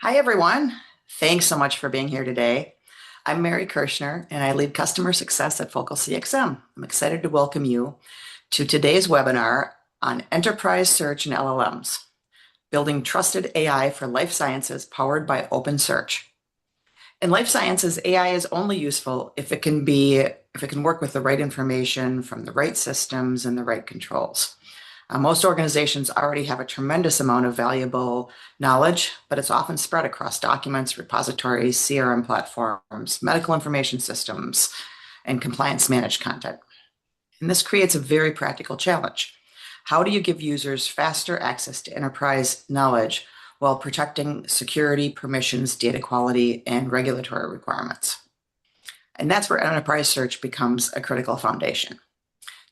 Hi, everyone. Thanks so much for being here today. I'm Mary Kirschner, and I lead customer success at Focal CXM. I'm excited to welcome you to today's webinar on enterprise search and LLMs, building trusted AI for life sciences powered by OpenSearch. In life sciences, AI is only useful if it can work with the right information from the right systems and the right controls. Most organizations already have a tremendous amount of valuable knowledge, but it's often spread across documents, repositories, CRM platforms, medical information systems, and compliance managed content. And this creates a very practical challenge. How do you give users faster access to enterprise knowledge while protecting security, permissions, data quality, and regulatory requirements? And that's where enterprise search becomes a critical foundation.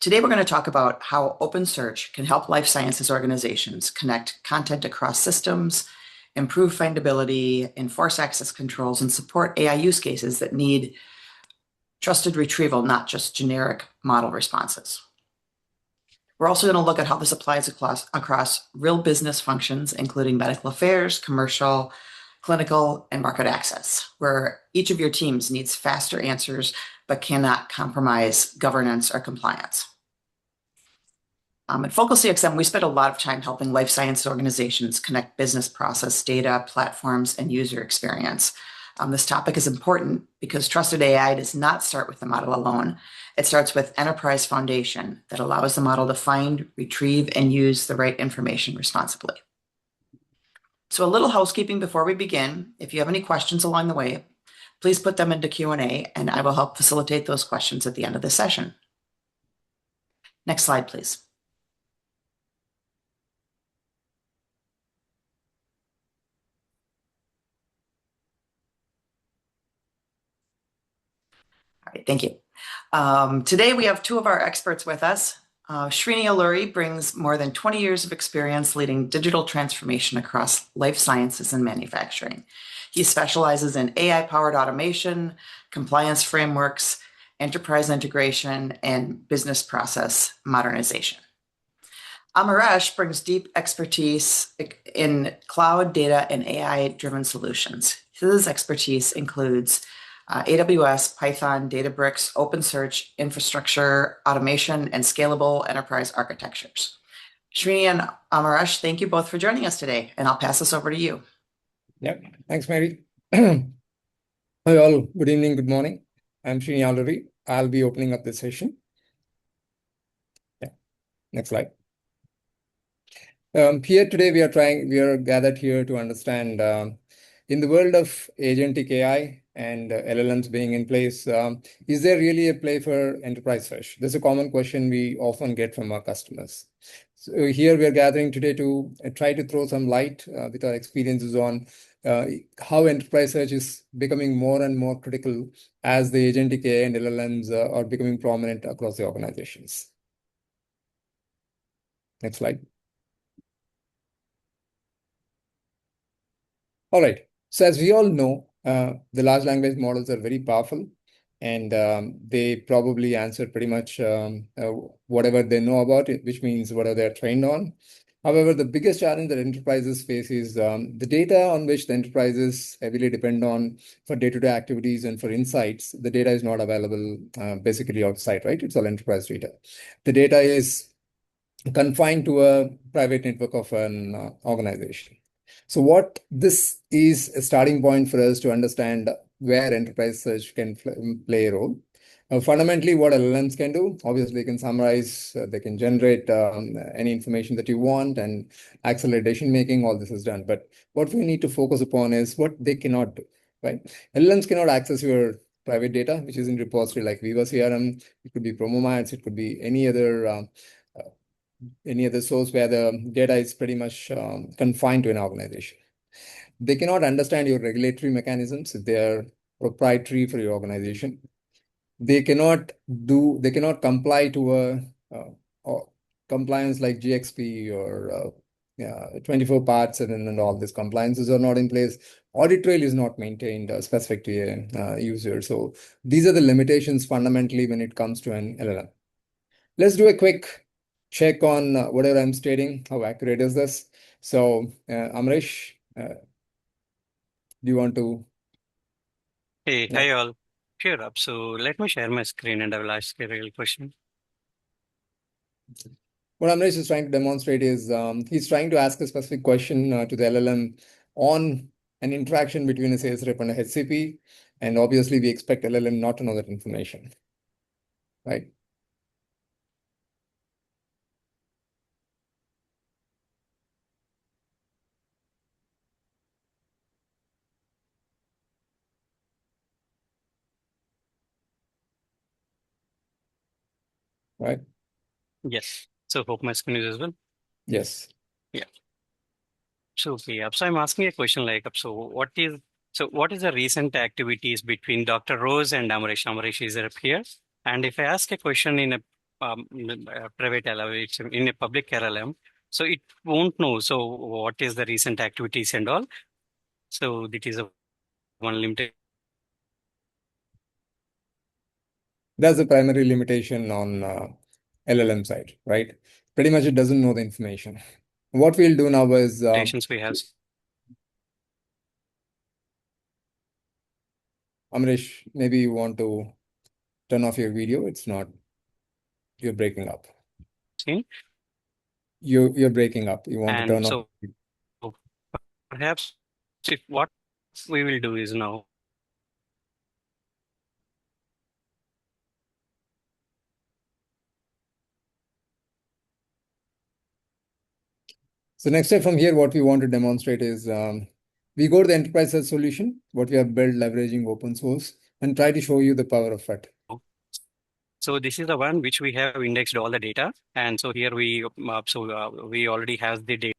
Today, we're going to talk about how OpenSearch can help life sciences organizations connect content across systems, improve findability, enforce access controls, and support AI use cases that need trusted retrieval, not just generic model responses. We're also going to look at how this applies across real business functions, including medical affairs, commercial, clinical, and market access, where each of your teams needs faster answers but cannot compromise governance or compliance. At Focal CXM, we spend a lot of time helping life science organizations connect business process data, platforms, and user experience. This topic is important because trusted AI does not start with the model alone. It starts with enterprise foundation that allows the model to find, retrieve, and use the right information responsibly. So a little housekeeping before we begin. If you have any questions along the way, please put them into Q&A, and I will help facilitate those questions at the end of the session. Next slide, please. All right, thank you. Today we have two of our experts with us. Srini Alluri brings more than 20 years of experience leading digital transformation across life sciences and manufacturing. He specializes in AI-powered automation, compliance frameworks, enterprise integration, and business process modernization. Amaresh brings deep expertise in cloud, data, and AI-driven solutions. His expertise includes AWS, Python, Databricks, OpenSearch, infrastructure, automation, and scalable enterprise architectures. Srini and Amaresh, thank you both for joining us today, and I'll pass this over to you. Yep. Thanks, Mary. Hi, all. Good evening, good morning. I'm Srini Alluri. I'll be opening up this session. Yeah. Next slide. Here today, we are gathered here to understand in the world of agentic AI and LLMs being in place, is there really a play for enterprise search? That's a common question we often get from our customers. So here we are gathering today to try to throw some light with our experiences on how enterprise search is becoming more and more critical as the agentic AI and LLMs are becoming prominent across the organizations. Next slide. All right. So as we all know, the large language models are very powerful, and they probably answer pretty much whatever they know about it, which means whatever they're trained on. However, the biggest challenge that enterprises face is the data on which the enterprises heavily depend on for day-to-day activities and for insights. The data is not available basically outside, right? It's all enterprise data. The data is confined to a private network of an organization. So what this is a starting point for us to understand where enterprise search can play a role. Fundamentally, what LLMs can do, obviously, they can summarize, they can generate any information that you want and accelerate decision making. All this is done. But what we need to focus upon is what they cannot do, right? LLMs cannot access your private data, which is in repository like Viva CRM. It could be Promomats. It could be any other source where the data is pretty much confined to an organization. They cannot understand your regulatory mechanisms if they are proprietary for your organization. They cannot comply to a compliance like GXP or 24 parts and all these compliances are not in place. Audit trail is not maintained specific to a user. So these are the limitations fundamentally when it comes to an LLM. Let's do a quick check on whatever I'm stating. How accurate is this? So, Amrish, Do you want to? Hey, Yeah. hi all. Sure up. So let me share my screen and I will ask a real question. What Amresh is trying to demonstrate is he's trying to ask a specific question to the LLM on an interaction between a sales rep and a HCP. And obviously, we expect LLM not to know that information, right? Right? Yes. So hope my screen is as well. Yes. Yeah. So okay. So I'm asking a question like what is the recent activities between Dr. Rose and Amrish? Amrish is up here. And if I ask a question in a private LLM, it's in a public LLM, so it won't know. So what is the recent activities and all? So that is a one limited That's the primary limitation on LLM side, right? Pretty much it doesn't know the information. What we'll do now is, limitations we have. Amrish, maybe you want to turn off your video. It's not, you're breaking up. Seen. You're breaking up. You want to And turn off. so perhaps if what we will do is now So next step from here, what we want to demonstrate is we go to the enterprise search solution, what we have built leveraging open source, and try to show you the power of it. so this is the one which we have indexed all the data, and so here we already have the data.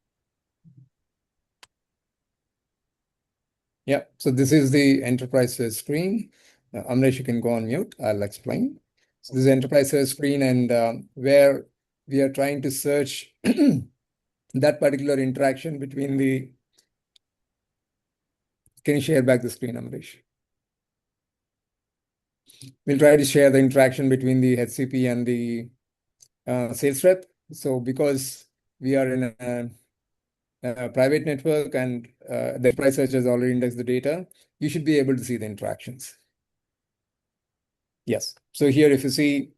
Yeah, so this is the enterprise search screen. Amresh, you can go on mute. I'll explain. So this is enterprise search screen, and where we are trying to search that particular interaction between the. Can you share back the screen, Amresh? We'll try to share the interaction between the HCP and the sales rep. So because we are in a private network and the enterprise search has already indexed the data, you should be able to see the interactions. Yes. So here, if you see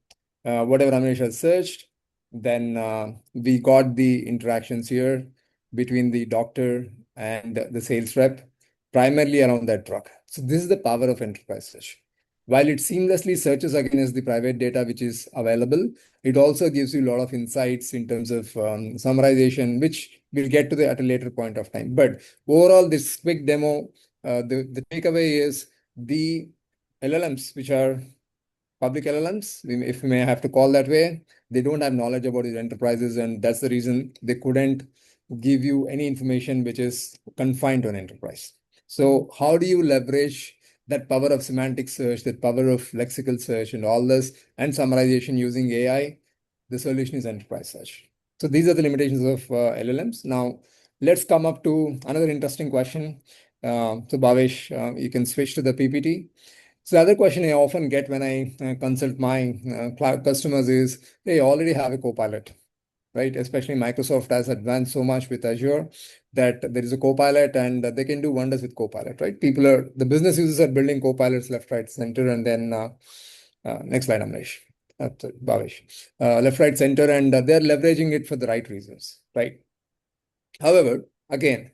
whatever Ramesh has searched, then we got the interactions here between the doctor and the sales rep, primarily around that drug. So this is the power of enterprise search. While it seamlessly searches against the private data which is available, it also gives you a lot of insights in terms of summarization, which we'll get to at a later point of time. But overall, this quick demo, the takeaway is the LLMs, which are public LLMs, if we may have to call that way, they don't have knowledge about these enterprises, and that's the reason they couldn't give you any information which is confined to an enterprise. So how do you leverage that power of semantic search, that power of lexical search and all this and summarization using AI? The solution is enterprise search. So these are the limitations of LLMs. Now let's come up to another interesting question. So Bhavesh, you can switch to the PPT. So the other question I often get when I consult my customers is they already have a Copilot, right? Especially Microsoft has advanced so much with Azure that there is a Copilot and they can do wonders with Copilot, right? The business users are building Copilots left, right, center, and then next slide, Amresh. Bhavesh. Left, right, center, and they're leveraging it for the right reasons, right? However, again,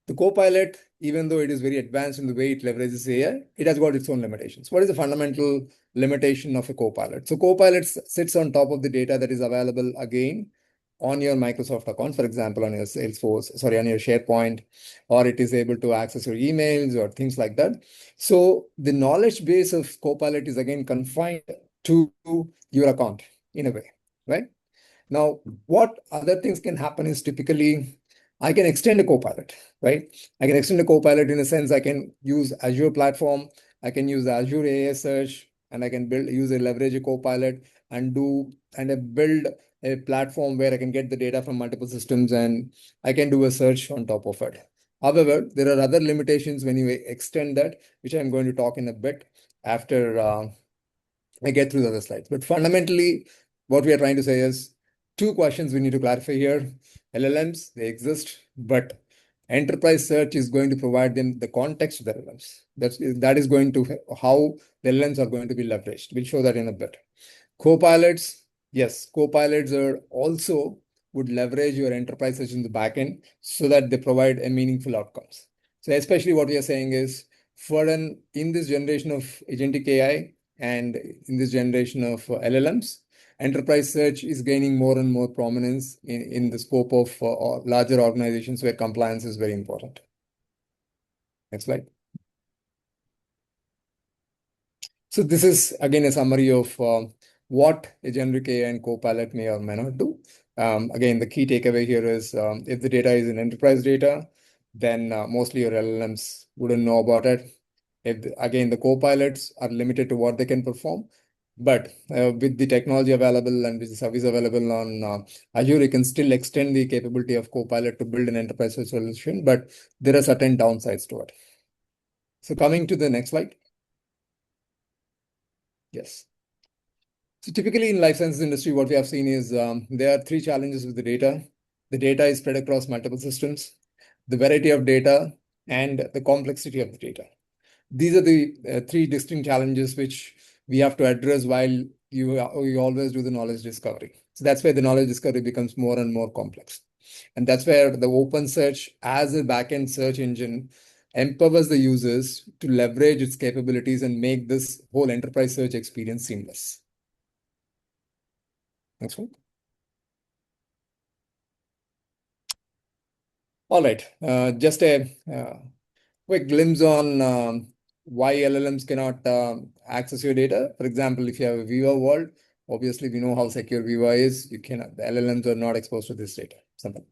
the Copilot, even though it is very advanced in the way it leverages AI, it has got its own limitations. What is the fundamental limitation of a Copilot? So Copilot sits on top of the data that is available again on your Microsoft account, for example, on your Salesforce, sorry, on your SharePoint, or it is able to access your emails or things like that. So the knowledge base of Copilot is again confined to your account in a way, right? Now, what other things can happen is typically I can extend a Copilot, right? I can extend a Copilot in a sense I can use Azure platform, I can use Azure AI search, and I can leverage a Copilot and build a platform where I can get the data from multiple systems and I can do a search on top of it. However, there are other limitations when you extend that, which I'm going to talk in a bit after I get through the other slides. But fundamentally, what we are trying to say is two questions we need to clarify here. LLMs, they exist, but Enterprise search is going to provide them the context of the LLMs. That is going to how the LLMs are going to be leveraged. We'll show that in a bit. Copilots, yes, copilots are also would leverage your enterprise search in the backend so that they provide a meaningful outcomes. So especially what we are saying is in this generation of agentic AI and in this generation of LLMs, enterprise search is gaining more and more prominence in the scope of larger organizations where compliance is very important. Next slide. So this is again a summary of what a generic AI and Copilot may or may not do. Again, the key takeaway here is if the data is in enterprise data, then mostly your LLMs wouldn't know about it. Again, the Copilots are limited to what they can perform. But with the technology available and with the service available on Azure, you can still extend the capability of Copilot to build an enterprise solution, but there are certain downsides to it. So coming to the next slide. Yes. So typically in life sciences industry, what we have seen is there are three challenges with the data. The data is spread across multiple systems, the variety of data, and the complexity of the data. These are the three distinct challenges which we have to address while you always do the knowledge discovery. So that's where the knowledge discovery becomes more and more complex. And that's where the OpenSearch as a backend search engine empowers the users to leverage its capabilities and make this whole enterprise search experience seamless. Next one. All right, just a quick glimpse on why LLMs cannot access your data. For example, if you have a Viva world, obviously we know how secure Viva is. The LLMs are not exposed to this data. Something.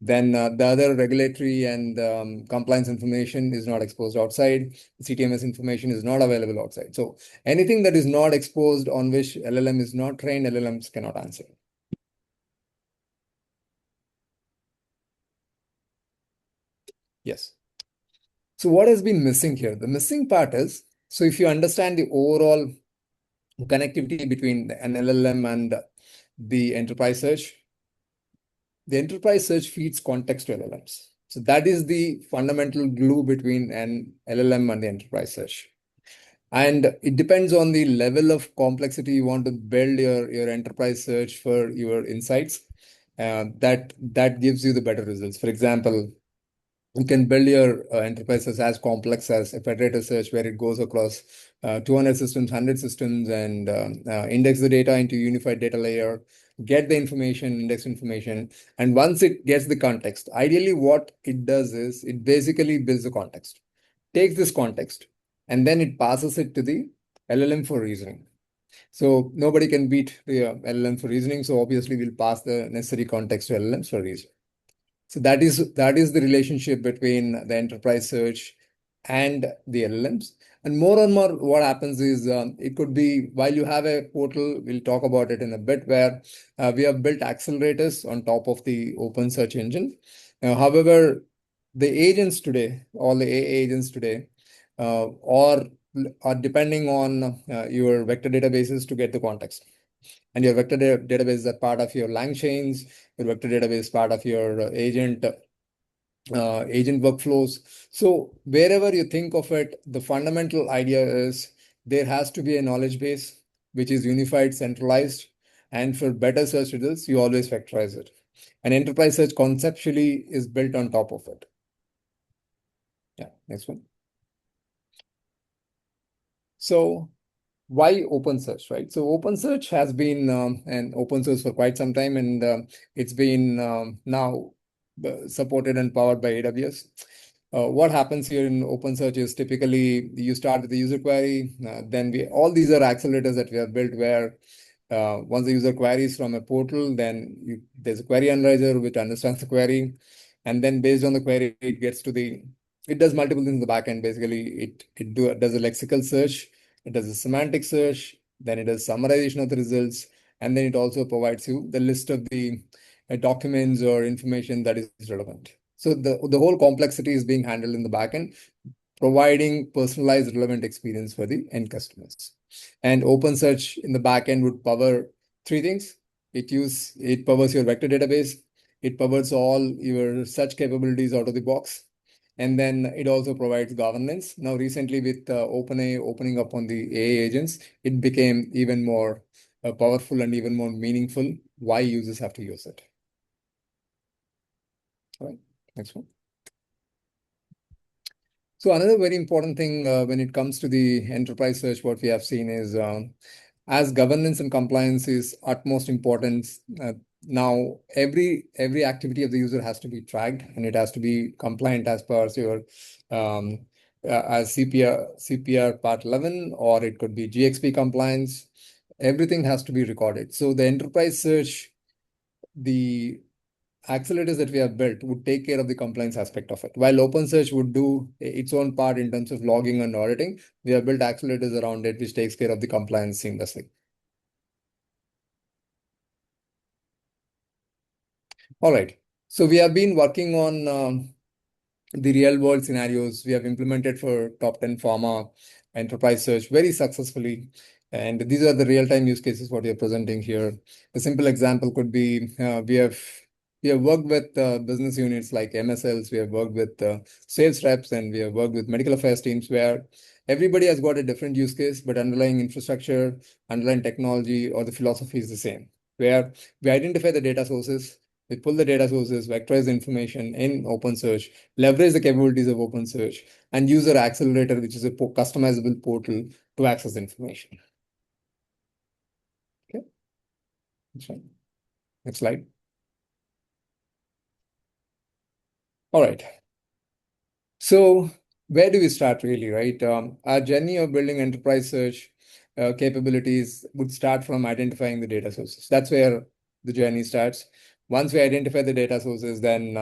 Then the other regulatory and compliance information is not exposed outside. CTMS information is not available outside. So anything that is not exposed on which LLM is not trained, LLMs cannot answer. Yes. So what has been missing here? The missing part is, so if you understand the overall connectivity between an LLM and the enterprise search, the enterprise search feeds context to LLMs. So that is the fundamental glue between an LLM and the enterprise search. And it depends on the level of complexity you want to build your enterprise search for your insights. That gives you the better results. For example, you can build your enterprises as complex as a federated search where it goes across 200 systems, 100 systems, and index the data into unified data layer, get the information, index information. And once it gets the context, ideally what it does is it basically builds the context, takes this context, and then it passes it to the LLM for reasoning. So nobody can beat the LLM for reasoning. So obviously we'll pass the necessary context to LLMs for reasoning. So that is the relationship between the enterprise search and the LLMs. And more, what happens is it could be while you have a portal, we'll talk about it in a bit, where we have built accelerators on top of the open search engine. However, the agents today, all the AI agents today, are depending on your vector databases to get the context. And your vector database is a part of your lang chains. Your vector database is part of your agent workflows. So wherever you think of it, the fundamental idea is there has to be a knowledge base which is unified, centralized, and for better search results, you always vectorize it. And enterprise search conceptually is built on top of it. Yeah, next one. So why OpenSearch, right? So OpenSearch has been an open source for quite some time, and it's been now supported and powered by AWS. What happens here in OpenSearch is typically you start with the user query, then all these are accelerators that we have built where once the user queries from a portal, then there's a query analyzer which understands the query, and then based on the query, it does multiple things in the backend. Basically, it does a lexical search, it does a semantic search, then it does summarization of the results, and then it also provides you the list of the documents or information that is relevant. So the whole complexity is being handled in the backend, providing personalized relevant experience for the end customers. And OpenSearch in the backend would power three things. It powers your vector database, It powers all your search capabilities out of the box. And then it also provides governance. Now, recently with OpenAI opening up on the AI agents, it became even more powerful and even more meaningful why users have to use it. All right, next one. So another very important thing when it comes to the enterprise search, what we have seen is as governance and compliance is utmost importance. Now every activity of the user has to be tracked and it has to be compliant as per your um, as CPR Part 11, or it could be GXP compliance. Everything has to be recorded. So the enterprise search, the accelerators that we have built would take care of the compliance aspect of it. While OpenSearch would do its own part in terms of logging and auditing, we have built accelerators around it, which takes care of the compliance seamlessly. All right. So we have been working on the real world scenarios we have implemented for top 10 pharma enterprise search very successfully. And these are the real-time use cases what we are presenting here. A simple example could be we have worked with business units like MSLs, we have worked with sales reps, and we have worked with medical affairs teams where everybody has got a different use case, but underlying infrastructure, underlying technology, or the philosophy is the same. Where we identify the data sources, we pull the data sources, vectorize the information in OpenSearch, leverage the capabilities of OpenSearch, and user accelerator, which is a customizable portal to access information. Okay, that's right. Next slide. All right. So where do we start really, right? Our journey of building enterprise search capabilities would start from identifying the data sources. That's where the journey starts. Once we identify the data sources, then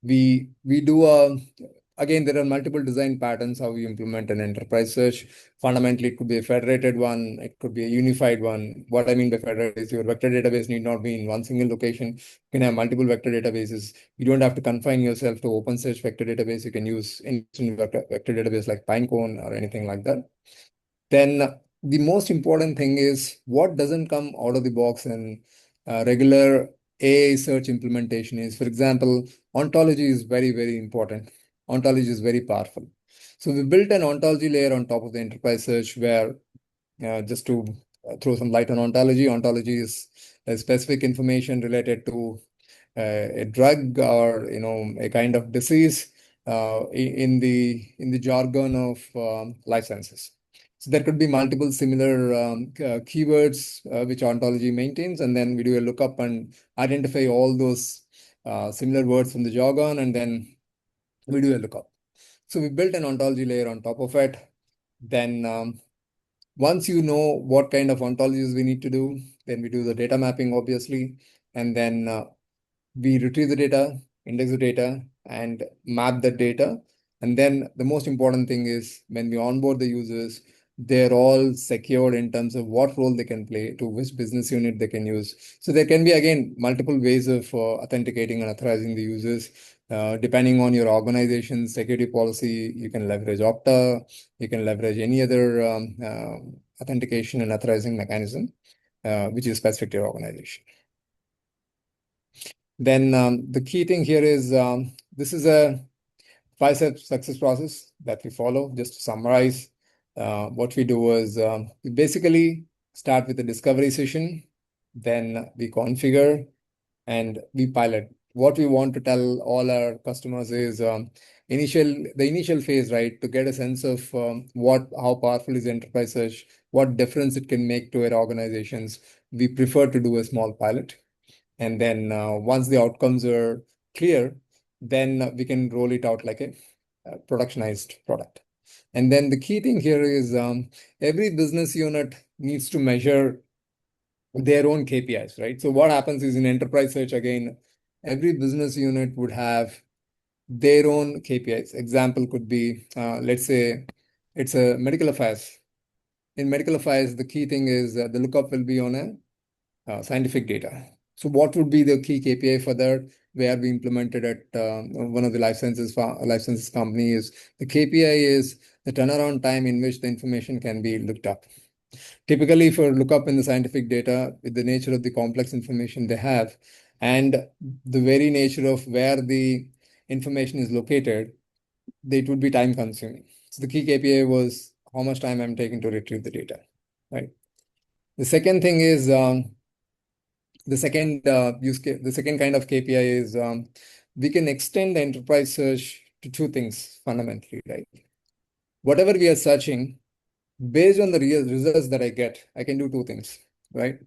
we do again, there are multiple design patterns how we implement an enterprise search. Fundamentally, it could be a federated one, it could be a unified one. What I mean by federated is your vector database need not be in one single location. You can have multiple vector databases. You don't have to confine yourself to OpenSearch vector database. You can use any vector database like Pinecone or anything like that. Then the most important thing is what doesn't come out of the box in regular AI search implementation is, for example, ontology is very, very important. Ontology is very powerful. So we built an ontology layer on top of the enterprise search where just to throw some light on ontology, ontology is specific information related to a drug or a kind of disease in the jargon of life sciences. So there could be multiple similar keywords which ontology maintains, and then we do a lookup and identify all those similar words from the jargon, and then we do a lookup. So we built an ontology layer on top of it. Then once you know what kind of ontologies we need to do, then we do the data mapping, obviously, and then we retrieve the data, index the data, and map the data. And then the most important thing is when we onboard the users, they're all secured in terms of what role they can play, to which business unit they can use. So there can be, again, multiple ways of authenticating and authorizing the users. Depending on your organization's security policy, you can leverage Okta, you can leverage any other authentication and authorizing mechanism, which is specific to your organization. Then the key thing here is this is a 5-step success process that we follow. Just to summarize, what we do is we basically start with a discovery session, then we configure and we pilot. What we want to tell all our customers is the initial phase, right, to get a sense of how powerful is enterprise search, what difference it can make to our organizations. We prefer to do a small pilot. And then once the outcomes are clear, then we can roll it out like a productionized product. And then the key thing here is every business unit needs to measure their own KPIs, right? So what happens is in enterprise search, again, every business unit would have their own KPIs. Example could be, let's say it's a medical affairs. In medical affairs, the key thing is the lookup will be on a scientific data. So what would be the key KPI for that? Where we implemented at one of the life sciences companies, the KPI is the turnaround time in which the information can be looked up. Typically, for lookup in the scientific data, with the nature of the complex information they have, and the very nature of where the information is located, it would be time consuming. So the key KPI was how much time I'm taking to retrieve the data, right? The second thing is the second use case, the second kind of KPI is we can extend the enterprise search to two things fundamentally, right? Whatever we are searching, based on the real results that I get, I can do two things, right?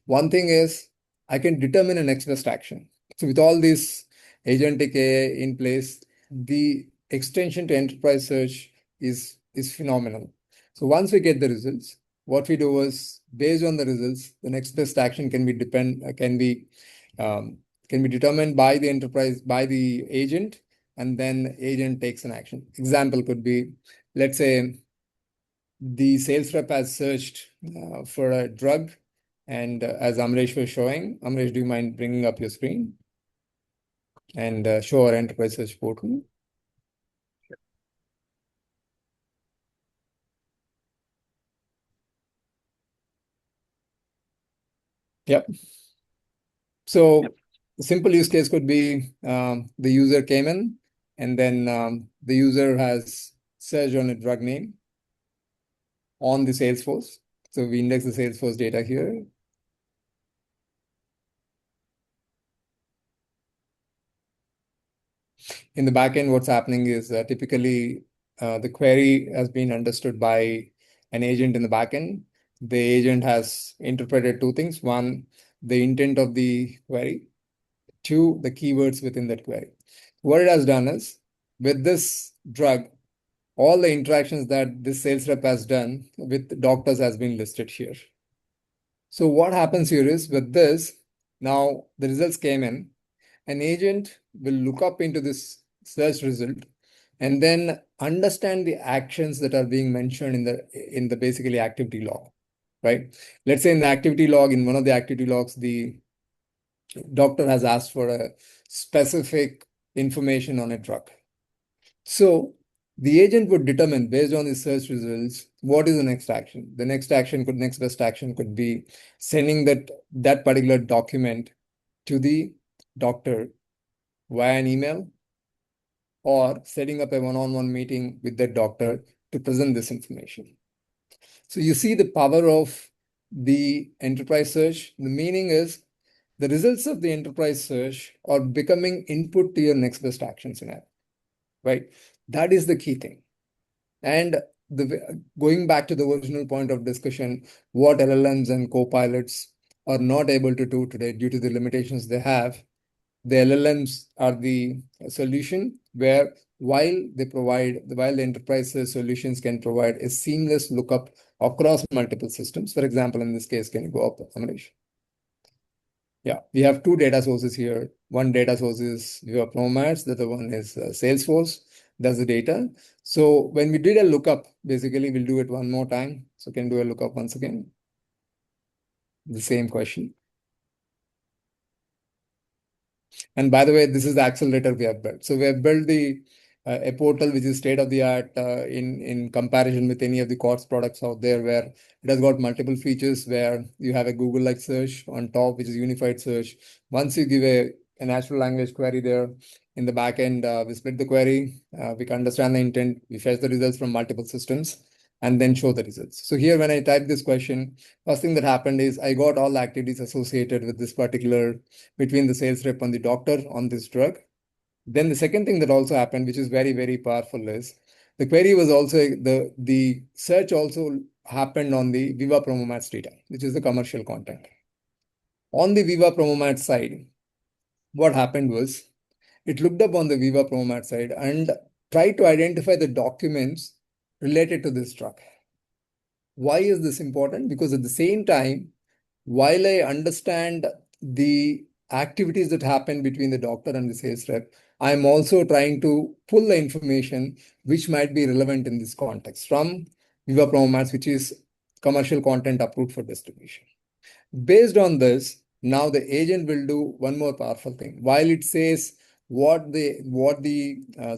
One thing is I can determine a next best action. So with all this agentic AI in place, the extension to enterprise search is phenomenal. So once we get the results, what we do is based on the results, the next best action um, can be determined by the enterprise by the agent, and then agent takes an action. Example could be, let's say the sales rep has searched for a drug, and as Amresh was showing, Amresh, do you mind bringing up your screen and show our enterprise search portal? Yep. So Yep. the simple use case could be the user came in, and then the user has searched on a drug name on the Salesforce. So we index the Salesforce data here. In the backend, what's happening is typically the query has been understood by an agent in the backend. The agent has interpreted two things. One, the intent of the query. Two, the keywords within that query. What it has done is, with this drug, all the interactions that this sales rep has done with doctors has been listed here. So what happens here is, with this, now the results came in, an agent will look up into this search result and then understand the actions that are being mentioned in the basically activity log, right? Let's say in the activity log, in one of the activity logs, the doctor has asked for a specific information on a drug. So the agent would determine based on the search results what is the next action. The next best action could be sending that particular document to the doctor via an email, or setting up a one-on-one meeting with that doctor to present this information. So you see the power of the enterprise search. The meaning is the results of the enterprise search are becoming input to your next best action scenario, right? That is the key thing. And going back to the original point of discussion, what LLMs and co-pilots are not able to do today due to the limitations they have, the LLMs are the solution where while the enterprise solutions can provide a seamless lookup across multiple systems. For example, in this case, can you go up, Amrish? Yeah, we have two data sources here. One data source is your Promats, the other one is Salesforce. That's the data. So when we did a lookup, basically we'll do it one more time. So can do a lookup once again. The same question. And by the way, this is the accelerator we have built. So we have built a portal which is state of the art in comparison with any of the COTS products out there, where it has got multiple features, where you have a Google-like search on top, which is unified search. Once you give a natural language query there, in the back end, we split the query, we can understand the intent, we fetch the results from multiple systems, and then show the results. So here, when I type this question, first thing that happened is I got all the activities associated with this particular, between the sales rep and the doctor on this drug. Then the second thing that also happened, which is very, very powerful, is the query was also, the search also happened on the Viva Promomats data, which is the commercial content. On the Viva Promomat side, what happened was it looked up on the Viva Promomat side and tried to identify the documents related to this drug. Why is this important? Because at the same time, while I understand the activities that happen between the doctor and the sales rep, I'm also trying to pull the information which might be relevant in this context from Viva Promomats, which is commercial content approved for distribution. Based on this, now the agent will do one more powerful thing. While it says what the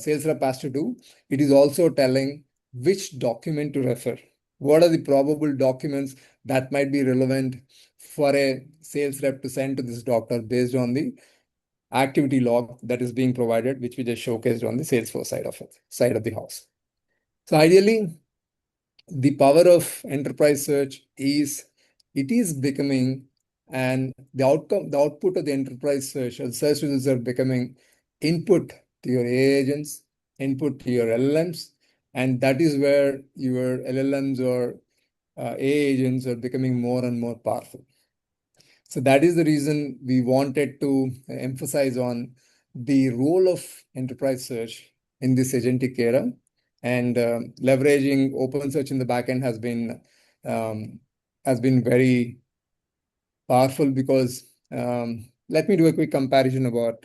sales rep has to do, it is also telling which document to refer. What are the probable documents that might be relevant for a sales rep to send to this doctor based on the activity log that is being provided, which we just showcased on the Salesforce side of the house. So ideally, the power of enterprise search is it is becoming, and the output of the enterprise search or search results are becoming input to your AI agents, input to your LLMs, and that is where your LLMs or AI agents are becoming more and more powerful. So that is the reason we wanted to emphasize on the role of enterprise search in this agentic era. And leveraging OpenSearch in the backend has been very powerful because let me do a quick comparison about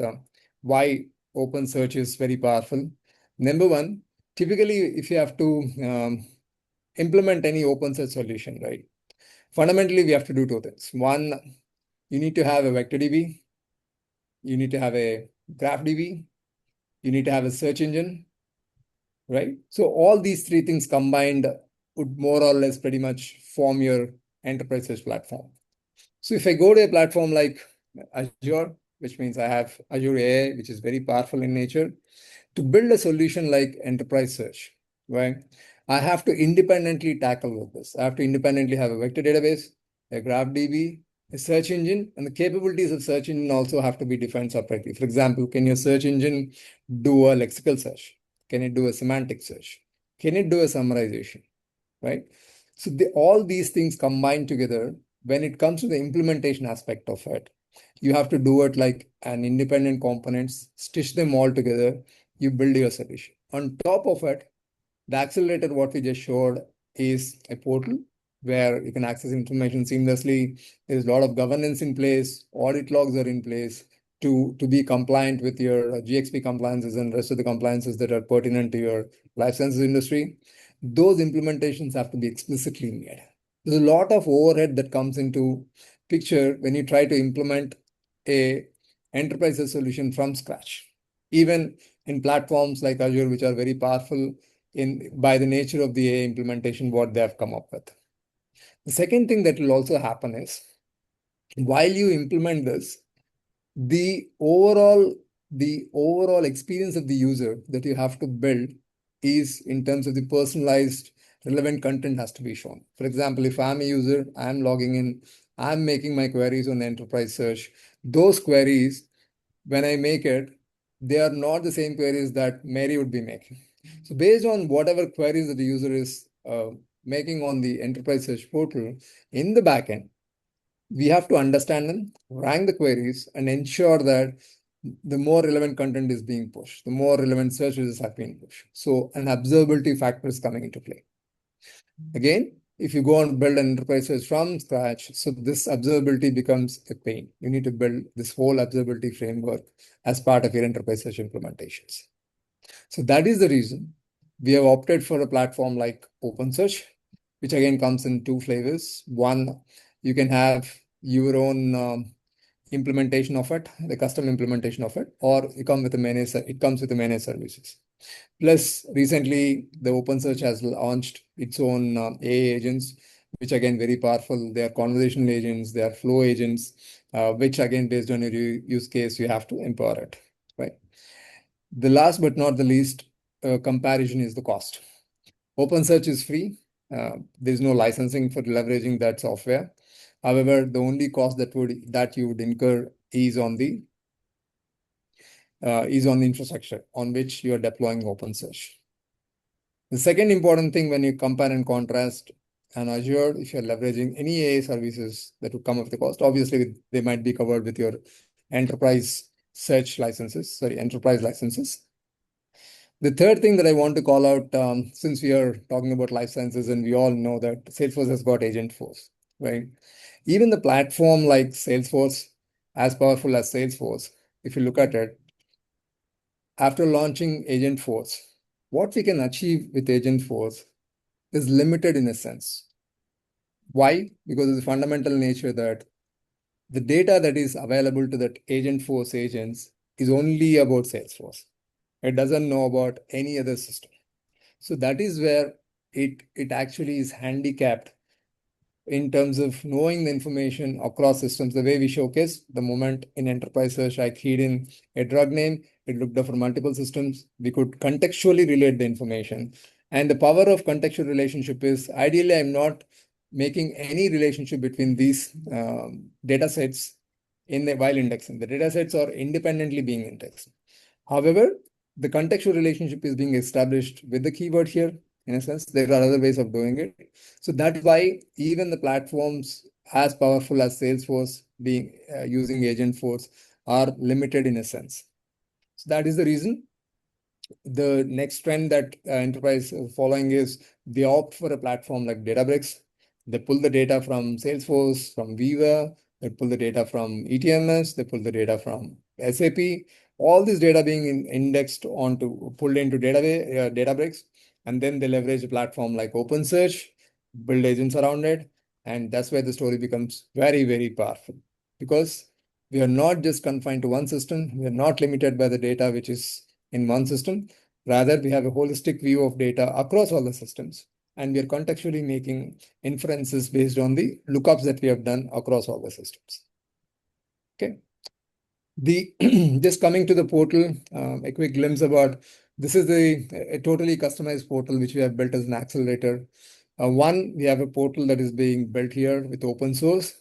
why OpenSearch is very powerful. Number one, typically, if you have to implement any OpenSearch solution, right? Fundamentally, we have to do two things. One, you need to have a vector DB, you need to have a graph DB, you need to have a search engine, right? So all these three things combined would more or less pretty much form your enterprise search platform. So if I go to a platform like Azure, which means I have Azure AI, which is very powerful in nature, to build a solution like enterprise search, right? I have to independently tackle with this. I have to independently have a vector database, a graph DB, a search engine, and the capabilities of search engine also have to be defined separately. For example, can your search engine do a lexical search? Can it do a semantic search? Can it do a summarization, right? So all these things combined together, when it comes to the implementation aspect of it, you have to do it like an independent components, stitch them all together, you build your solution. On top of it, the accelerator, what we just showed, is a portal where you can access information seamlessly. There's a lot of governance in place, audit logs are in place to be compliant with your GXP compliances and rest of the compliances that are pertinent to your life sciences industry. Those implementations have to be explicitly made. There's a lot of overhead that comes into picture when you try to implement a enterprise solution from scratch. Even in platforms like Azure, which are very powerful by the nature of the AI implementation, what they have come up with. The second thing that will also happen is while you implement this, the overall experience of the user that you have to build is in terms of the personalized relevant content has to be shown. For example, if I'm a user, I'm logging in, I'm making my queries on the enterprise search. Those queries, when I make it, they are not the same queries that Mary would be making. So based on whatever queries that the user is making on the enterprise search portal in the backend, we have to understand them, rank the queries, and ensure that the more relevant content is being pushed, the more relevant search results have been pushed. So an observability factor is coming into play. Again, if you go and build an enterprise search from scratch, so this observability becomes a pain. You need to build this whole observability framework as part of your enterprise search implementations. So that is the reason we have opted for a platform like OpenSearch, which again comes in two flavors. One, you can have your own implementation of it, the custom implementation of it, or it comes with the managed services. Plus, recently, the OpenSearch has launched its own AI agents, which again, very powerful. They are conversational agents, they are flow agents, which again, based on your use case, you have to empower it, right? The last but not the least comparison is the cost. OpenSearch is free. There's no licensing for leveraging that software. However, the only cost that you would incur is on the infrastructure on which you are deploying OpenSearch. The second important thing when you compare and contrast an Azure, if you're leveraging any AI services that would come with the cost, obviously they might be covered with your enterprise enterprise licenses. The third thing that I want to call out, since we are talking about life sciences and we all know that Salesforce has got Agentforce, right? Even the platform like Salesforce, as powerful as Salesforce, if you look at it, after launching Agentforce, what we can achieve with Agentforce is limited in a sense. Why? Because of the fundamental nature that the data that is available to that Agentforce agents is only about Salesforce. It doesn't know about any other system. So that is where it actually is handicapped in terms of knowing the information across systems. The way we showcase, the moment in Enterprise Search, I keyed in a drug name, it looked up for multiple systems. We could contextually relate the information. And the power of contextual relationship is ideally, I'm not making any relationship between these data sets while indexing. The data sets are independently being indexed. However, the contextual relationship is being established with the keyword here. In a sense, there are other ways of doing it. So that's why even the platforms as powerful as Salesforce being using Agentforce are limited in a sense. So that is the reason. The next trend that enterprise is following is they opt for a platform like Databricks. They pull the data from Salesforce, from Viva, they pull the data from ETMS, they pull the data from SAP. All this data being indexed onto, pulled into Databricks, and then they leverage a platform like OpenSearch, build agents around it, and that's where the story becomes very, very powerful. Because we are not just confined to one system, we are not limited by the data which is in one system. Rather, we have a holistic view of data across all the systems, and we are contextually making inferences based on the lookups that we have done across all the systems. Okay. Just coming to the portal, a quick glimpse about this is a totally customized portal which we have built as an accelerator. One, we have a portal that is being built here with open source.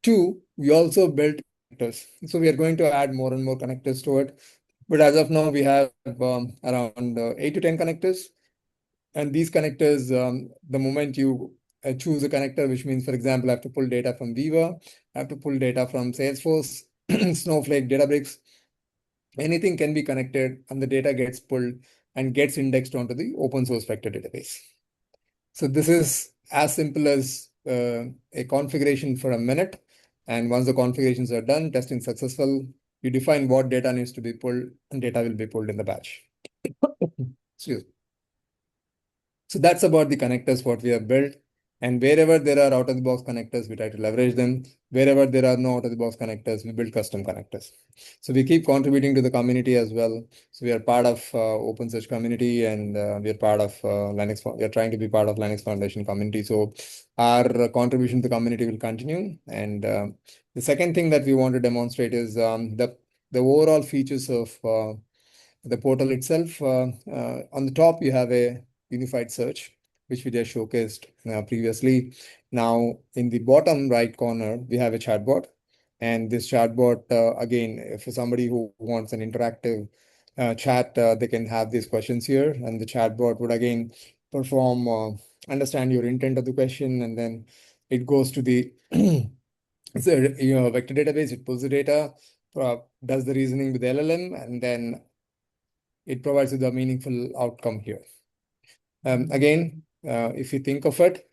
Two, we also built connectors. So we are going to add more and more connectors to it. But as of now, we have around 8 to 10 connectors. And these connectors, the moment you choose a connector, which means, for example, I have to pull data from Viva, I have to pull data from Salesforce, Snowflake, Databricks, anything can be connected and the data gets pulled and gets indexed onto the open source vector database. So this is as simple as a configuration for a minute. And once the configurations are done, testing successful, you define what data needs to be pulled, and data will be pulled in the batch. Excuse me. So that's about the connectors, what we have built. And wherever there are out-of-the-box connectors, we try to leverage them. Wherever there are no out-of-the-box connectors, we build custom connectors. So we keep contributing to the community as well. So we are part of OpenSearch community, and we are part of Linux. We are trying to be part of Linux Foundation community. So our contribution to the community will continue. And the second thing that we want to demonstrate is the overall features of the portal itself. On the top, you have a unified search, which we just showcased previously. Now, in the bottom right corner, we have a chatbot. And this chatbot, again, for somebody who wants an interactive chat, they can have these questions here. And the chatbot would, again, perform, understand your intent of the question. And then it goes to the it's a vector database. It pulls the data, does the reasoning with LLM, and then it provides you the meaningful outcome here. Again, if you think of it,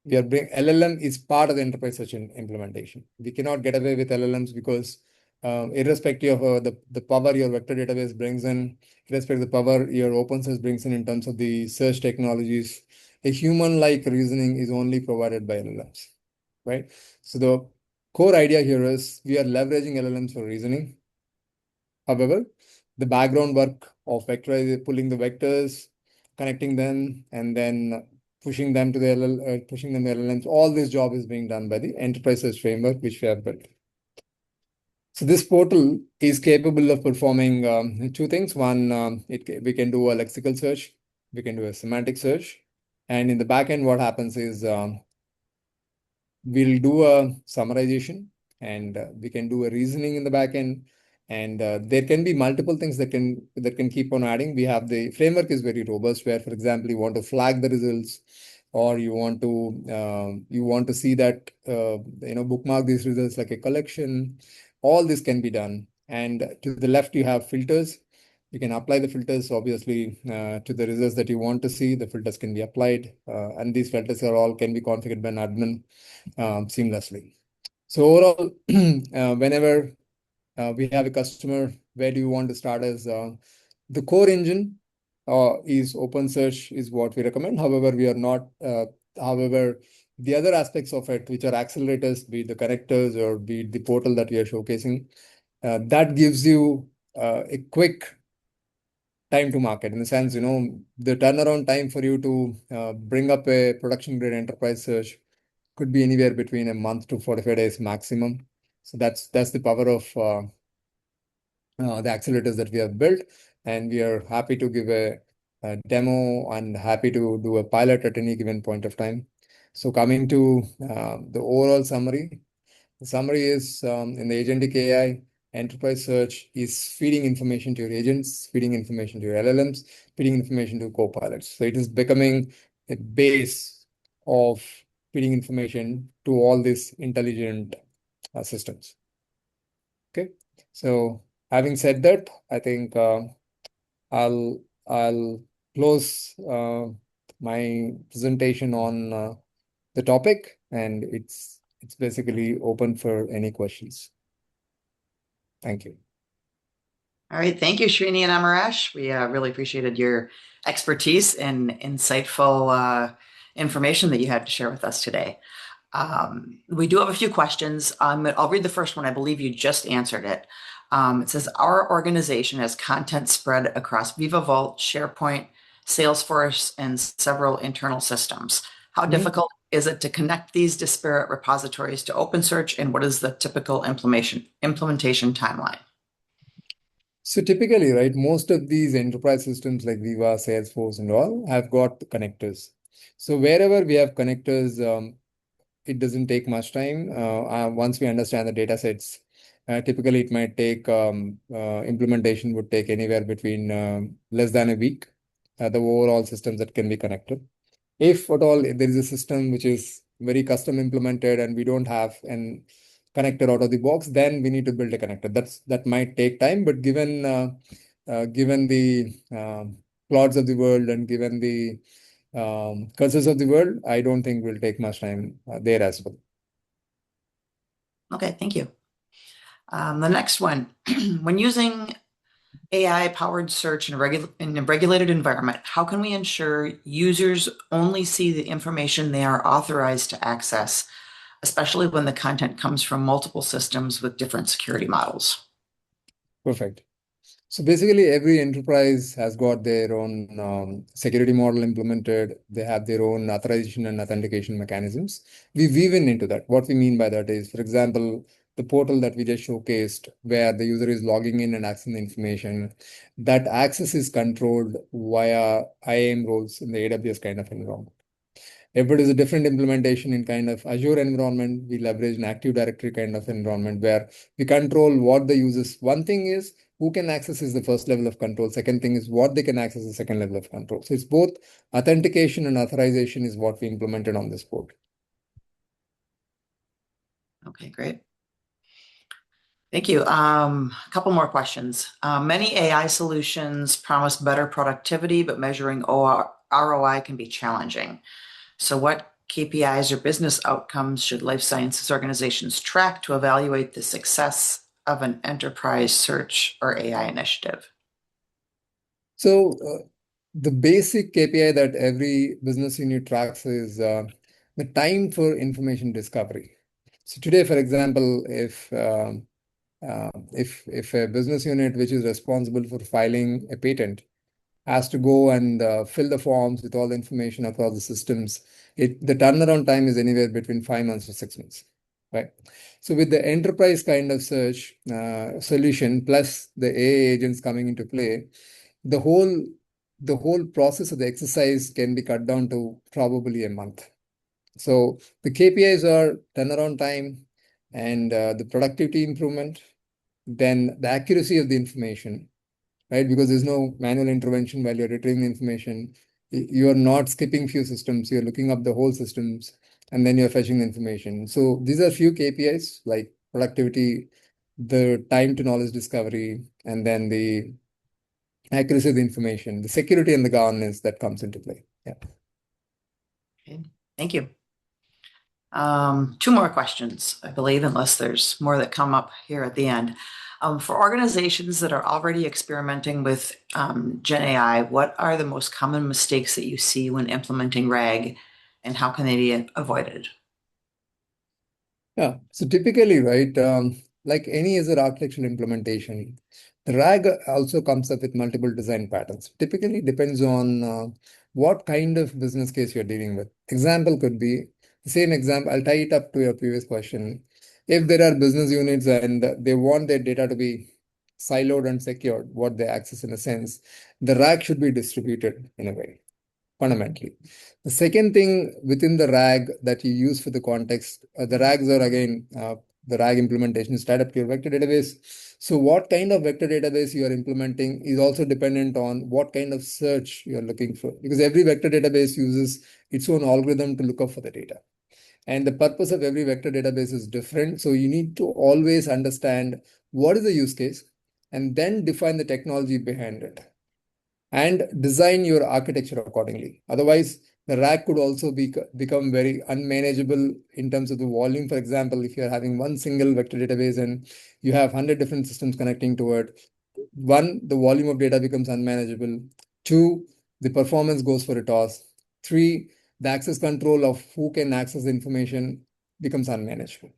LLM is part of the enterprise search implementation. We cannot get away with LLMs because irrespective of the power your vector database brings in, irrespective of the power your open source brings in terms of the search technologies, a human-like reasoning is only provided by LLMs, right? So the core idea here is we are leveraging LLMs for reasoning. However, the background work of pulling the vectors, connecting them, and then pushing them to the LLMs, all this job is being done by the enterprise search framework, which we have built. So this portal is capable of performing two things. One, we can do a lexical search, we can do a semantic search, and in the backend, what happens is we'll do a summarization, and we can do a reasoning in the backend. And there can be multiple things that can keep on adding. We have the framework is very robust, where, for example, you want to flag the results, or you want to see that bookmark these results like a collection. All this can be done. And to the left, you have filters. You can apply the filters, obviously, to the results that you want to see. The filters can be applied, and these filters are all can be configured by an admin seamlessly. So overall, whenever we have a customer, where do you want to start as the core engine is OpenSearch is what we recommend. However, we are not, however, the other aspects of it, which are accelerators, be it the connectors or be it the portal that we are showcasing, that gives you a quick time to market, in the sense, the turnaround time for you to bring up a production grade enterprise search could be anywhere between a month to 45 days maximum. So that's the power of the accelerators that we have built, and we are happy to give a demo and happy to do a pilot at any given point of time. So coming to the overall summary, the summary is in the agentic AI, enterprise search is feeding information to your agents, feeding information to your LLMs, feeding information to co-pilots. So it is becoming a base of feeding information to all these intelligent systems. Okay, so having said that, I think I'll close my presentation on the topic, and it's basically open for any questions. Thank you. All right. Thank you, Srini and Amarash. We really appreciated your expertise and insightful information that you had to share with us today. We do have a few questions. I'll read the first one. I believe you just answered it. It says, our organization has content spread across Viva Vault, SharePoint, Salesforce, and several internal systems. How difficult is it to connect these disparate repositories to OpenSearch, and what is the typical implementation timeline? So typically, right, most of these enterprise systems like Viva, Salesforce, and all have got connectors. So wherever we have connectors, it doesn't take much time. Once we understand the data sets, typically it might take implementation would take anywhere between less than a week. The overall systems that can be connected. If at all there is a system which is very custom implemented and we don't have an connector out of the box, then we need to build a connector. That might take time, but given the clouds of the world and given the cursors of the world, I don't think will take much time there as well. Okay, thank you. The next one, when using AI-powered search in a regulated environment, how can we ensure users only see the information they are authorized to access, especially when the content comes from multiple systems with different security models? Perfect. So basically, every enterprise has got their own security model implemented. They have their own authorization and authentication mechanisms. We weave into that. What we mean by that is, for example, the portal that we just showcased, where the user is logging in and accessing the information, that access is controlled via IAM roles in the AWS kind of environment. If it is a different implementation in kind of Azure environment, we leverage an Active Directory kind of environment where we control what the users. One thing is who can access is the first level of control. Second thing is what they can access is the second level of control. So it's both authentication and authorization is what we implemented on this port. Okay, great. Thank you. A couple more questions. Many AI solutions promise better productivity, but measuring ROI can be challenging. So what KPIs or business outcomes should life sciences organizations track to evaluate the success of an enterprise search or AI initiative? So the basic KPI that every business unit tracks is the time for information discovery. So today, for example, if a business unit which is responsible for filing a patent has to go and fill the forms with all the information across the systems, the turnaround time is anywhere between 5 months to 6 months, right? So with the enterprise kind of search solution plus the AI agents coming into play, the whole process of the exercise can be cut down to probably a month. So the KPIs are turnaround time and the productivity improvement, then the accuracy of the information, right? Because there's no manual intervention while you're retrieving the information. You are not skipping few systems. You're looking up the whole systems and then you're fetching the information. So these are few KPIs like productivity, the time to knowledge discovery, and then the accuracy of the information, the security and the governance that comes into play. Yeah. Okay, thank you. Two more questions, I believe, unless there's more that come up here at the end. For organizations that are already experimenting with Gen AI, what are the most common mistakes that you see when implementing RAG, and how can they be avoided? Yeah. So typically, right, like any other architectural implementation, the RAG also comes up with multiple design patterns. Typically, depends on what kind of business case you're dealing with. Example could be The same example, I'll tie it up to your previous question. If there are business units and they want their data to be siloed and secured, what they access in a sense, the RAG should be distributed in a way, fundamentally. The second thing within the RAG that you use for the context, the RAGs are again, the RAG implementation is tied up to your vector database. So what kind of vector database you are implementing is also dependent on what kind of search you are looking for, because every vector database uses its own algorithm to look up for the data. And the purpose of every vector database is different. So you need to always understand what is the use case and then define the technology behind it and design your architecture accordingly. Otherwise, the RAG could also become very unmanageable in terms of the volume. For example, if you're having one single vector database and you have 100 different systems connecting to it, one, the volume of data becomes unmanageable. Two, the performance goes for a toss. Three, the access control of who can access the information becomes unmanageable.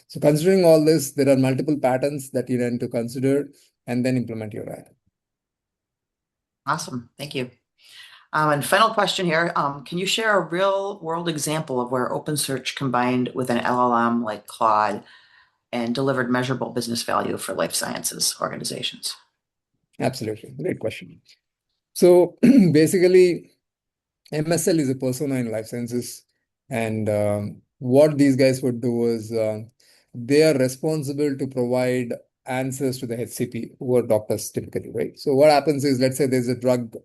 So considering all this, there are multiple patterns that you need to consider and then implement your RAG. Awesome. Thank you. And final question here. Can you share a real world example of where OpenSearch combined with an LLM like Claude and delivered measurable business value for life sciences organizations? Absolutely. Great question. So basically, MSL is a persona in life sciences. And what these guys would do is they are responsible to provide answers to the HCP, who are doctors typically, right? So what happens is, let's say there's a drug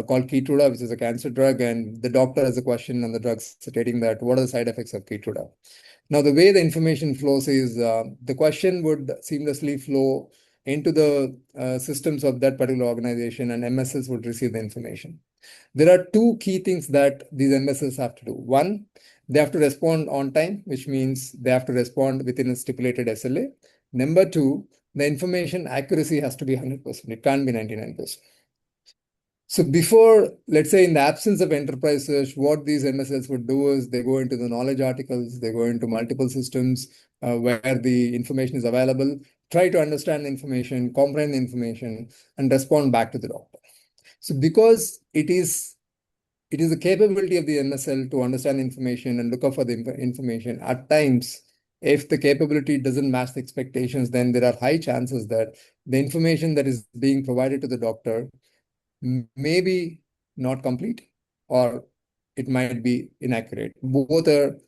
called Keytruda, which is a cancer drug, and the doctor has a question on the drug stating that what are the side effects of Keytruda? Now, the way the information flows is the question would seamlessly flow into the systems of that particular organization, and MSS would receive the information. There are two key things that these MSS have to do. One, they have to respond on time, which means they have to respond within a stipulated SLA. Number two, the information accuracy has to be 100%. It can't be 99%. So before, let's say in the absence of enterprise search, what these MSLs would do is they go into the knowledge articles, they go into multiple systems where the information is available, try to understand the information, comprehend the information, and respond back to the doctor. So because it is the capability of the MSL to understand information and look up for the information, at times, if the capability doesn't match the expectations, then there are high chances that the information that is being provided to the doctor maybe not complete, or it might be inaccurate. Both are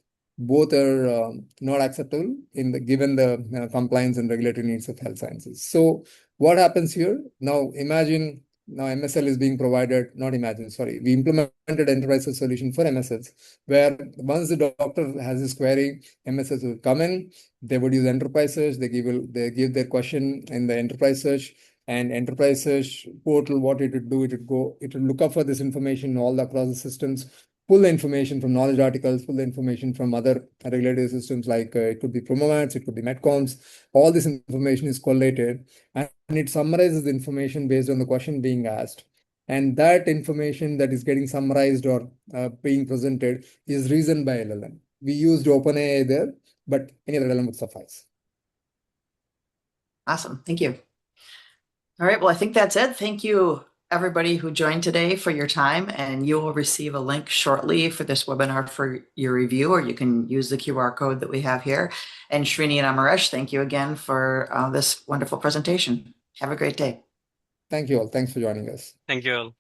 not acceptable in the given the compliance and regulatory needs of health sciences. So what happens here? Now imagine now MSL is being provided, not imagine, sorry, we implemented enterprise search solution for MSLs, where once the doctor has his query, MSLs will come in, they would use enterprise search, they give their question in the enterprise search, and enterprise search portal, what it would do, it would look up for this information all across the systems, pull the information from knowledge articles, pull the information from other regulatory systems like it could be Promomats, it could be Metcoms. All this information is collated and it summarizes the information based on the question being asked. And that information that is getting summarized or being presented is reasoned by LLM. We used OpenAI there, but any other LLM would suffice. Awesome. Thank you. All right. Well, I think that's it. Thank you, everybody who joined today, for your time. And you will receive a link shortly for this webinar for your review, or you can use the QR code that we have here. And Srini and Amaresh, thank you again for this wonderful presentation. Have a great day. Thank you all. Thanks for joining us. Thank you all.